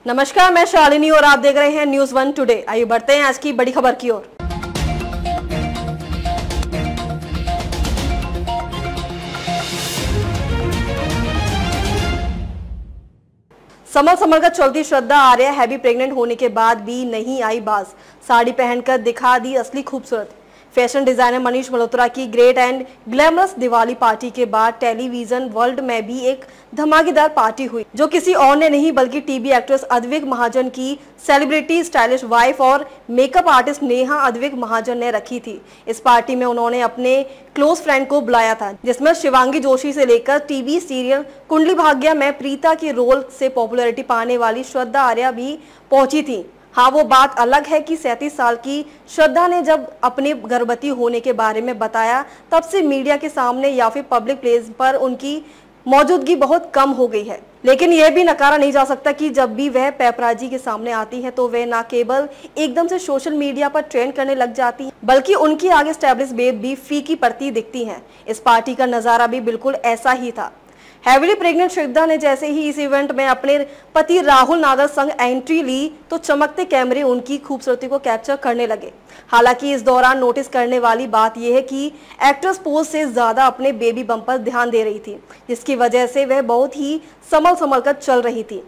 नमस्कार, मैं शालिनी और आप देख रहे हैं न्यूज़ 1 टुडे। आइए बढ़ते हैं आज की बड़ी खबर की ओर। समर कर चलती श्रद्धा आर्या हैवी प्रेग्नेंट होने के बाद भी नहीं आई बाज। साड़ी पहनकर दिखा दी असली खूबसूरत। फैशन डिजाइनर मनीष मल्होत्रा की great and glamorous Diwali party के बाद टेलीविजन वर्ल्ड में भी एक धमाकेदार पार्टी हुई, जो किसी और ने नहीं बल्कि टीवी एक्ट्रेस अद्विक महाजन की सेलिब्रिटी स्टाइलिश वाइफ और मेकअप आर्टिस्ट नेहा अद्विक महाजन ने रखी थी। इस पार्टी में उन्होंने अपने क्लोज फ्रेंड को बुलाया था, जिसमें शिवांगी जोशी से लेकर टीवी सीरियल कुंडली भाग्य में प्रीता के रोल से पॉपुलैरिटी पाने वाली श्रद्धा आर्या भी पहुंची थी। हाँ, वो बात अलग है कि 37 साल की श्रद्धा ने जब अपने गर्भवती होने के बारे में बताया, तब से मीडिया के सामने या फिर पब्लिक प्लेस पर उनकी मौजूदगी बहुत कम हो गई है। लेकिन यह भी नकारा नहीं जा सकता कि जब भी वह पेपराजी के सामने आती है तो वह न केवल एकदम से सोशल मीडिया पर ट्रेंड करने लग जाती है, बल्कि उनकी आगे स्टैब्लिश बेब भी फीकी पड़ती दिखती हैं। इस पार्टी का नजारा भी बिल्कुल ऐसा ही था। हैवीली प्रेग्नेंट श्रद्धा ने जैसे ही इस इवेंट में अपने पति राहुल नागर संग एंट्री ली तो चमकते कैमरे उनकी खूबसूरती को कैप्चर करने लगे। हालांकि इस दौरान नोटिस करने वाली बात यह है कि एक्ट्रेस पोज से ज्यादा अपने बेबी बम पर ध्यान दे रही थी, जिसकी वजह से वह बहुत ही संभल कर चल रही थी।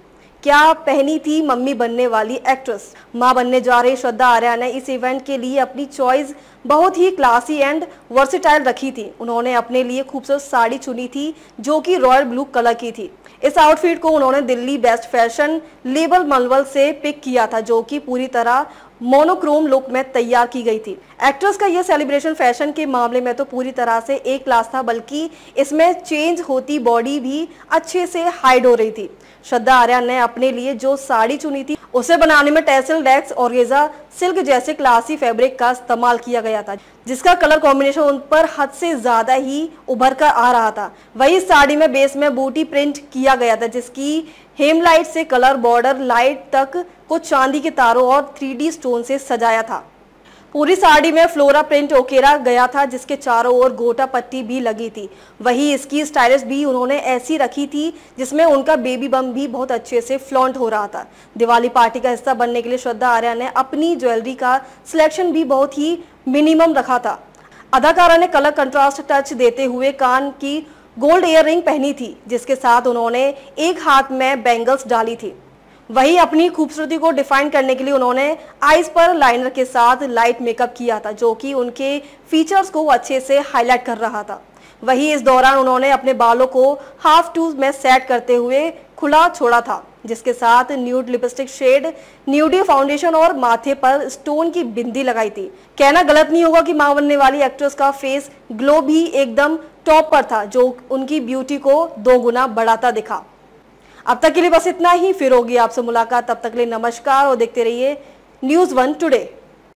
क्या पहनी थी मम्मी बनने वाली एक्ट्रेस? मां बनने जा रही श्रद्धा आर्या ने इस इवेंट के लिए अपनी चॉइस बहुत ही क्लासी एंड वर्सेटाइल रखी थी। उन्होंने अपने लिए खूबसूरत साड़ी चुनी थी जो कि रॉयल ब्लू कलर की थी। इस आउटफिट को उन्होंने दिल्ली बेस्ट फैशन लेबल मलवल से पिक किया था, जो कि पूरी तरह मोनोक्रोम लुक में तैयार की गई थी। एक्ट्रेस का यह सेलिब्रेशन फैशन के मामले में तो पूरी तरह से एक क्लास था, बल्कि इसमें चेंज होती बॉडी भी अच्छे से हाइड हो रही थी। श्रद्धा आर्या ने अपने लिए जो साड़ी चुनी थी उसे बनाने में टेसल, डेक्स और ऑर्गेन्जा सिल्क जैसे क्लासी फैब्रिक का इस्तेमाल किया गया था, जिसका कलर कॉम्बिनेशन उन पर हद से ज्यादा ही उभर कर आ रहा था। वही साड़ी में बेस में बूटी प्रिंट किया गया था, जिसकी हेमलाइट से कलर बॉर्डर लाइट तक को चांदी के तारों और 3D स्टोन से सजाया था। पूरी साड़ी में फ्लोरा प्रिंट उकेरा गया था, जिसके चारों ओर गोटा पट्टी भी लगी थी। वही इसकी स्टाइलिश भी उन्होंने ऐसी रखी थी जिसमें उनका बेबी बम भी बहुत अच्छे से फ्लॉन्ट हो रहा था। दिवाली पार्टी का हिस्सा बनने के लिए श्रद्धा आर्या ने अपनी ज्वेलरी का सिलेक्शन भी बहुत ही मिनिमम रखा था। अदाकारा ने कलर कंट्रास्ट टच देते हुए कान की गोल्ड ईयर रिंग पहनी थी, जिसके साथ उन्होंने एक हाथ में बैंगल्स डाली थी। वही अपनी खूबसूरती को डिफाइन करने के लिए उन्होंने आईज पर लाइनर के साथ लाइट मेकअप किया था, जो कि उनके फीचर्स को अच्छे से हाईलाइट कर रहा था। वही इस दौरान उन्होंने अपने बालों को हाफ टू में सेट करते हुए खुला छोड़ा था, जिसके साथ nude lipstick shade, Nyudi foundation और माथे पर स्टोन की बिंदी लगाई थी। कहना गलत नहीं होगा कि मां बनने वाली एक्ट्रेस का फेस ग्लो भी एकदम टॉप पर था, जो उनकी ब्यूटी को 2 गुना बढ़ाता दिखा। अब तक के लिए बस इतना ही, फिर होगी आपसे मुलाकात। तब तक के लिए नमस्कार और देखते रहिए न्यूज़ 1 टुडे।